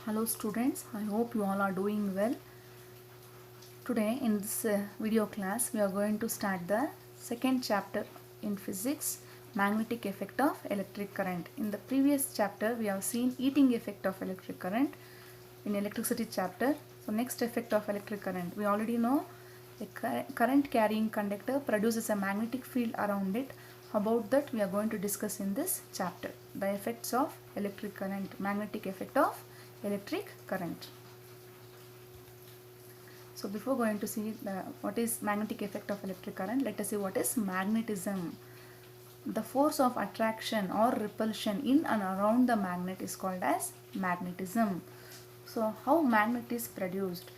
Hello students, I hope you all are doing well. Today in this video class we are going to start the second chapter in physics, magnetic effect of electric current. In the previous chapter we have seen heating effect of electric current in electricity chapter. So next effect of electric current, we already know a current carrying conductor produces a magnetic field around it. About that we are going to discuss in this chapter, the effects of electric current, magnetic effect of electric current. So before going to see what is magnetic effect of electric current, let us see what is magnetism. The force of attraction or repulsion in and around the magnet is called as magnetism. So how magnet is produced?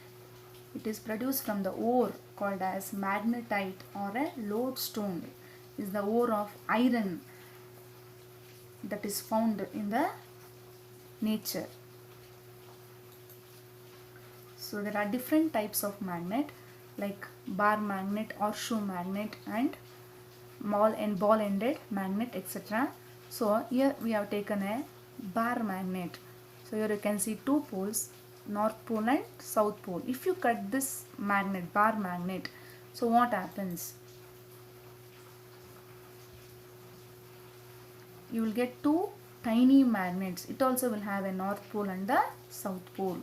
It is produced from the ore called as magnetite or a lodestone. It is the ore of iron that is found in the nature. So there are different types of magnet like bar magnet, horseshoe magnet and ball ended magnet, etc. So here we have taken a bar magnet. So here you can see two poles, north pole and south pole. If you cut this magnet, bar magnet, so what happens? You will get two tiny magnets. It also will have a north pole and a south pole.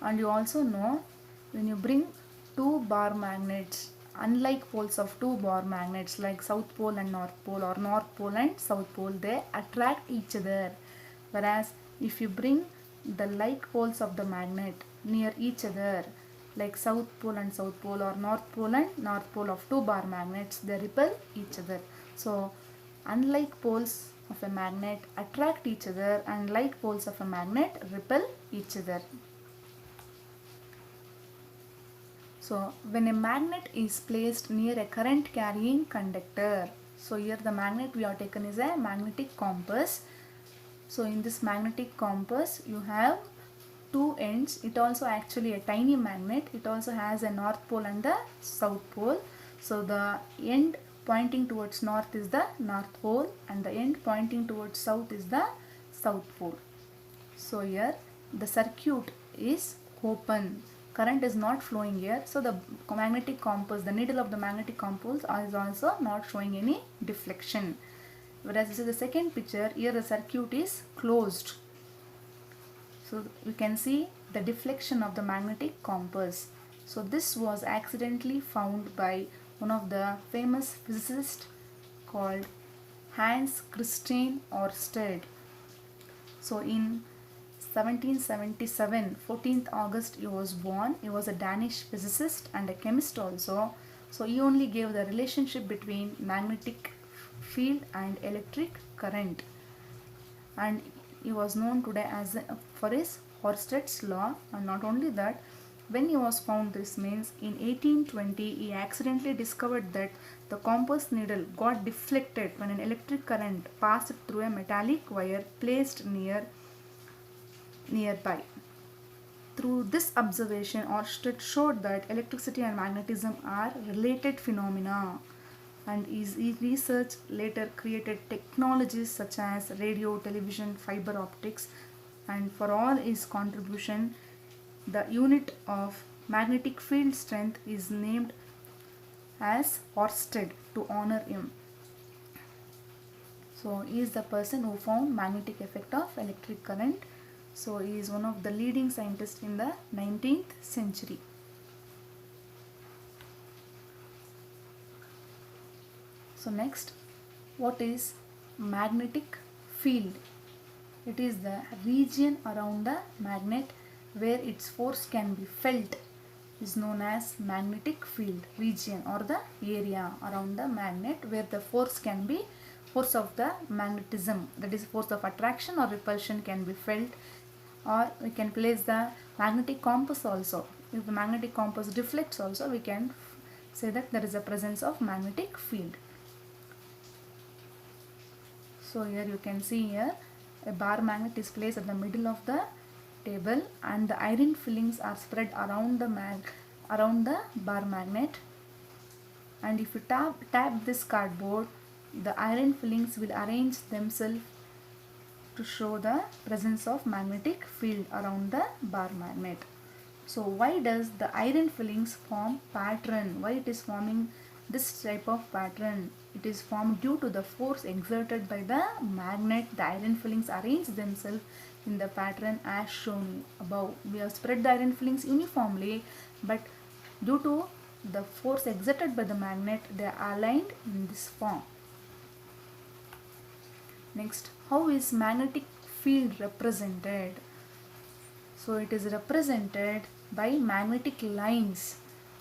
And you also know, when you bring two bar magnets, unlike poles of two bar magnets like south pole and north pole or north pole and south pole, they attract each other. Whereas if you bring the like poles of the magnet near each other like south pole and south pole or north pole and north pole of two bar magnets, they repel each other. So unlike poles of a magnet attract each other and like poles of a magnet repel each other. So when a magnet is placed near a current carrying conductor, so here the magnet we have taken is a magnetic compass. So in this magnetic compass you have two ends. It also actually a tiny magnet. It also has a north pole and the south pole. So the end pointing towards north is the north pole and the end pointing towards south is the south pole. So here the circuit is open. Current is not flowing here, so the magnetic compass, the needle of the magnetic compass is also not showing any deflection. Whereas this is the second picture, here the circuit is closed. So we can see the deflection of the magnetic compass. So this was accidentally found by one of the famous physicists called Hans Christian Ørsted. So in 1777, 14th August he was born. He was a Danish physicist and a chemist also. So he only gave the relationship between magnetic field and electric current. And he was known today as for his Ørsted's law. And not only that, when he was found, this means in 1820 he accidentally discovered that the compass needle got deflected when an electric current passed through a metallic wire placed nearby. Through this observation, Ørsted showed that electricity and magnetism are related phenomena, and his research later created technologies such as radio, television, fiber optics, and for all his contribution, the unit of magnetic field strength is named as Ørsted to honor him. So he is the person who found magnetic effect of electric current. So he is one of the leading scientists in the 19th century. So next, what is magnetic field? It is the region around the magnet where its force can be felt is known as magnetic field region, or the area around the magnet where the force can be force of the magnetism, that is force of attraction or repulsion can be felt. Or we can place the magnetic compass also. If the magnetic compass deflects also, we can say that there is a presence of magnetic field. So here you can see here a bar magnet is placed at the middle of the table and the iron fillings are spread around the bar magnet. And if you tap this cardboard, the iron fillings will arrange themselves to show the presence of magnetic field around the bar magnet. So why does the iron fillings form pattern? Why it is forming this type of pattern? It is formed due to the force exerted by the magnet. The iron fillings arrange themselves in the pattern as shown above. We have spread the iron fillings uniformly, but due to the force exerted by the magnet, they are aligned in this form. Next, how is magnetic field represented? So it is represented by magnetic lines.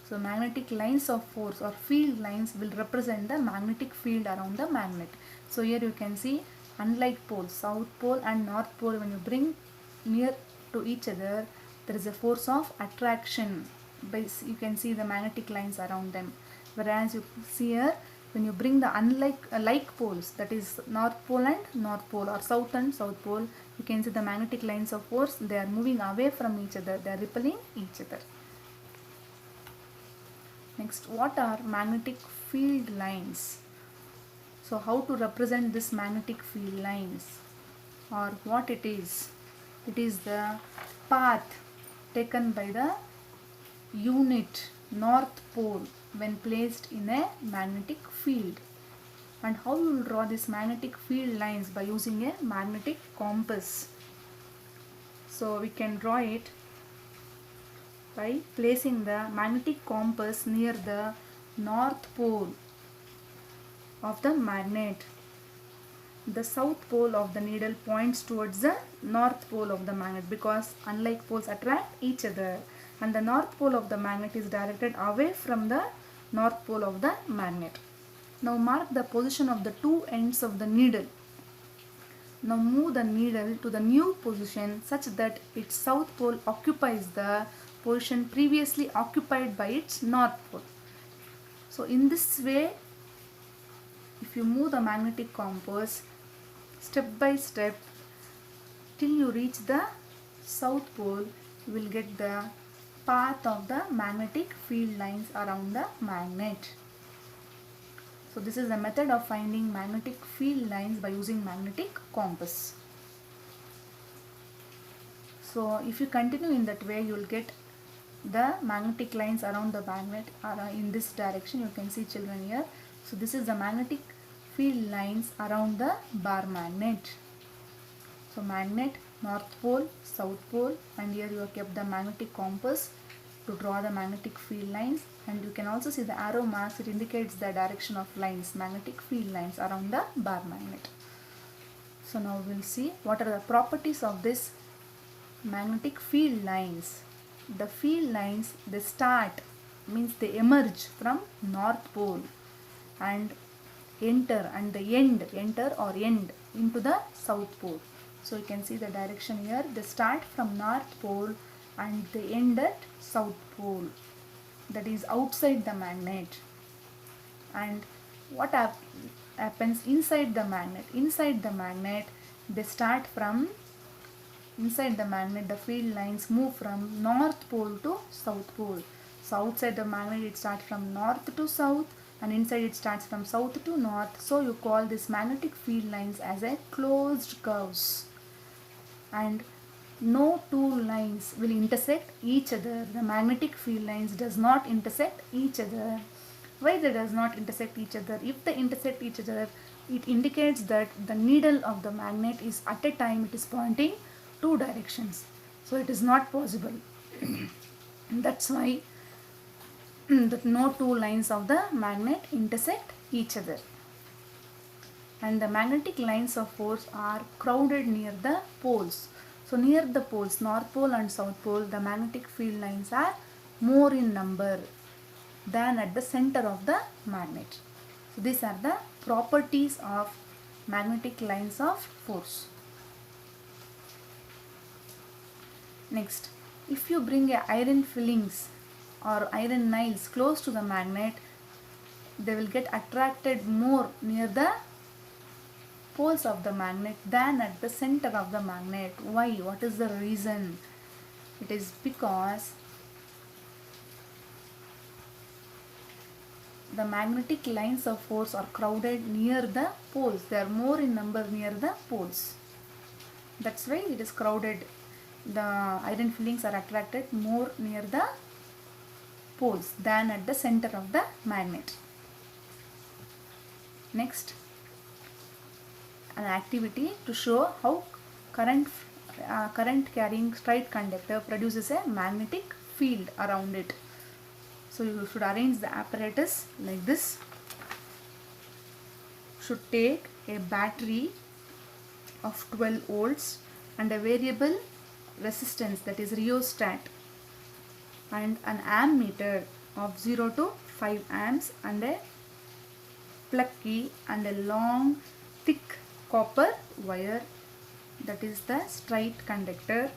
So magnetic lines of force or field lines will represent the magnetic field around the magnet. So here you can see, unlike poles, south pole and north pole, when you bring near to each other, there is a force of attraction. You can see the magnetic lines around them. Whereas you see here, when you bring the like poles, that is north pole and north pole, or south and south pole, you can see the magnetic lines of force, they are moving away from each other, they are repelling each other. Next, what are magnetic field lines? So how to represent this magnetic field lines, or what it is? It is the path taken by the unit north pole when placed in a magnetic field. And how you will draw this magnetic field lines? By using a magnetic compass. So we can draw it by placing the magnetic compass near the north pole of the magnet. The south pole of the needle points towards the north pole of the magnet, because unlike poles attract each other, and the north pole of the magnet is directed away from the north pole of the magnet. Now mark the position of the two ends of the needle. Now move the needle to the new position such that its south pole occupies the position previously occupied by its north pole. So in this way, if you move the magnetic compass step by step till you reach the south pole, you will get the path of the magnetic field lines around the magnet. So this is the method of finding magnetic field lines by using magnetic compass. So if you continue in that way, you will get the magnetic lines around the magnet are in this direction. You can see, children, here. So this is the magnetic field lines around the bar magnet. So magnet, north pole, south pole, and here you have kept the magnetic compass to draw the magnetic field lines, and you can also see the arrow marks. It indicates the direction of lines, magnetic field lines around the bar magnet. So now we will see what are the properties of this magnetic field lines. The field lines, they start, means they emerge from north pole and enter, and the end into the south pole. So you can see the direction here. They start from north pole and they end at south pole, that is outside the magnet. And what happens inside the magnet? Inside the magnet, they start from inside the magnet. The field lines move from north pole to south pole. So outside the magnet, it starts from north to south, and inside it starts from south to north. So you call this magnetic field lines as a closed curves, and no two lines will intersect each other. The magnetic field lines does not intersect each other. Why they does not intersect each other? If they intersect each other, it indicates that the needle of the magnet is at a time it is pointing two directions. So it is not possible. That's why that no two lines of the magnet intersect each other. And the magnetic lines of force are crowded near the poles. So near the poles, north pole and south pole, the magnetic field lines are more in number than at the center of the magnet. So these are the properties of magnetic lines of force. Next, if you bring a iron fillings or iron nails close to the magnet, they will get attracted more near the poles of the magnet than at the center of the magnet. Why? What is the reason? It is because the magnetic lines of force are crowded near the poles. They are more in number near the poles. That's why it is crowded. The iron fillings are attracted more near the poles than at the center of the magnet. Next, an activity to show how current carrying straight conductor produces a magnetic field around it. So you should arrange the apparatus like this. Should take a battery of 12 volts and a variable resistance, that is rheostat, and an ammeter of 0 to 5 amps and a plug key and a long thick copper wire, that is the straight conductor.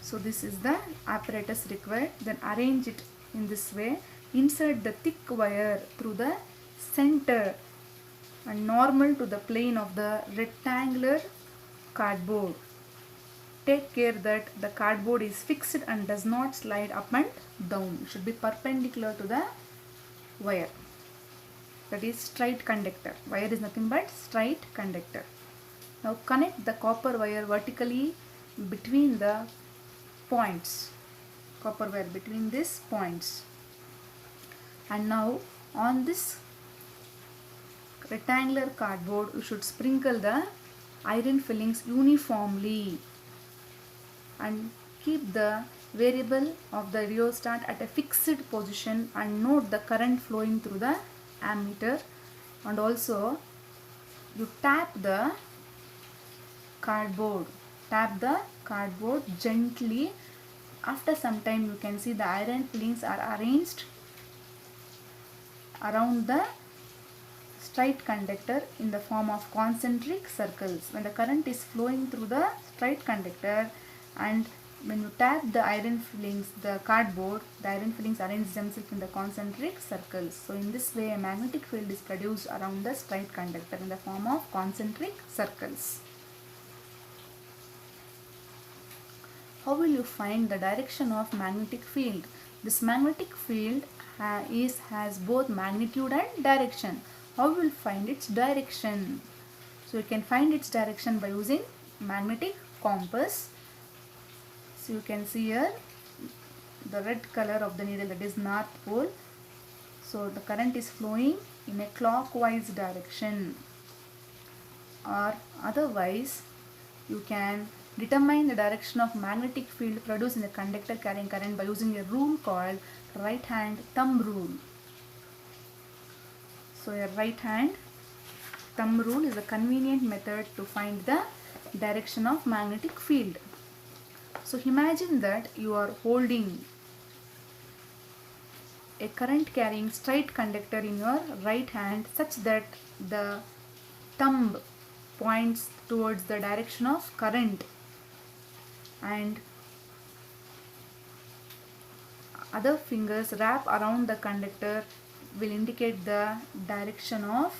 So this is the apparatus required. Then arrange it in this way. Insert the thick wire through the center and normal to the plane of the rectangular cardboard. Take care that the cardboard is fixed and does not slide up and down. It should be perpendicular to the wire. That is straight conductor. Wire is nothing but straight conductor. Now connect the copper wire vertically between the points. Copper wire between these points. And now on this rectangular cardboard, you should sprinkle the iron fillings uniformly and keep the variable of the rheostat at a fixed position and note the current flowing through the ammeter. And also you tap the cardboard gently. After some time you can see the iron fillings are arranged around the straight conductor in the form of concentric circles. When the current is flowing through the straight conductor and when you tap the iron fillings, the cardboard, the iron fillings arrange themselves in the concentric circles. So in this way a magnetic field is produced around the straight conductor in the form of concentric circles. How will you find the direction of magnetic field? This magnetic field has both magnitude and direction. How will you find its direction? So you can find its direction by using magnetic compass. So you can see here the red color of the needle, that is north pole. So the current is flowing in a clockwise direction, or otherwise you can determine the direction of magnetic field produced in the conductor carrying current by using a rule called right hand thumb rule. So a right hand thumb rule is a convenient method to find the direction of magnetic field. So imagine that you are holding a current carrying straight conductor in your right hand such that the thumb points towards the direction of current and other fingers wrap around the conductor will indicate the direction of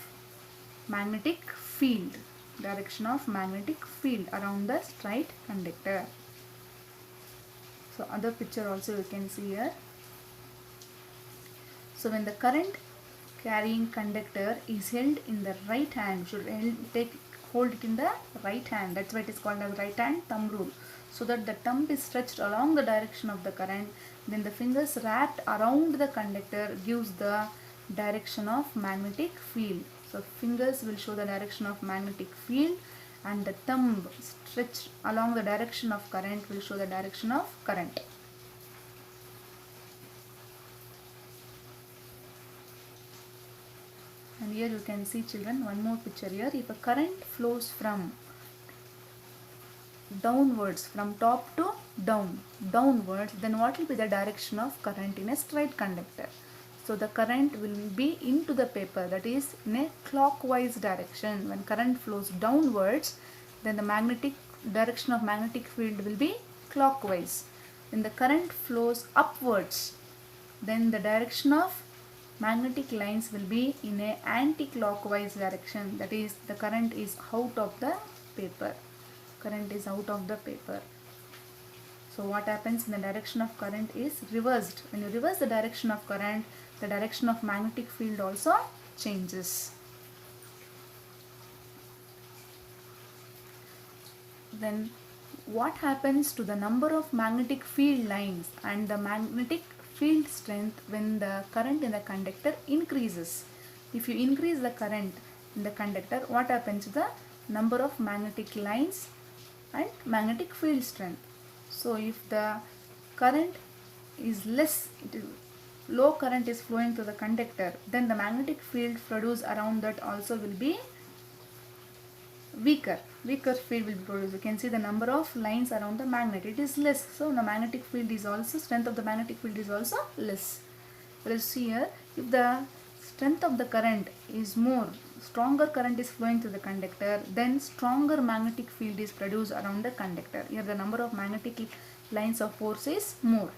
magnetic field around the straight conductor. So other picture also you can see here. So when the current carrying conductor is held in the right hand, should hold it in the right hand. That's why it is called as right hand thumb rule. So that the thumb is stretched along the direction of the current, then the fingers wrapped around the conductor gives the direction of magnetic field. So fingers will show the direction of magnetic field and the thumb stretched along the direction of current will show the direction of current. And here you can see, children, one more picture here. If a current flows from downwards, from top to downwards, then what will be the direction of current in a straight conductor? So the current will be into the paper, that is in a clockwise direction. When current flows downwards, then the direction of magnetic field will be clockwise. When the current flows upwards, then the direction of magnetic lines will be in a anti-clockwise direction, that is the current is out of the paper. So what happens in the direction of current is reversed. When you reverse the direction of current, the direction of magnetic field also changes. then what happens to the number of magnetic field lines and the magnetic field strength when the current in the conductor increases? If you increase the current in the conductor, what happens to the number of magnetic lines and magnetic field strength? So if the current is less, low current is flowing through the conductor, then the magnetic field produced around that also will be weaker field will be produced. You can see the number of lines around the magnet, it is less, so the magnetic field is also, strength of the magnetic field is also less. Whereas here, if the strength of the current is more, stronger current is flowing through the conductor, then stronger magnetic field is produced around the conductor. Here the number of magnetic lines of force is more.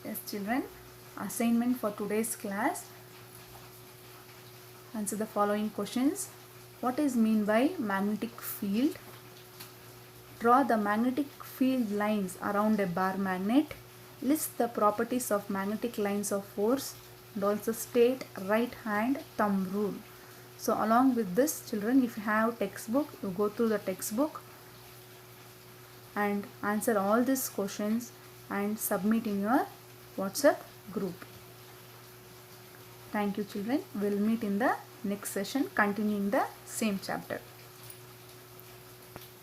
Yes children, assignment for today's class. Answer the following questions. What is mean by magnetic field? Draw the magnetic field lines around a bar magnet. List the properties of magnetic lines of force and also state right hand thumb rule. So along with this children, if you have textbook, you go through the textbook and answer all these questions and submit in your WhatsApp group. Thank you children. We'll meet in the next session continuing the same chapter.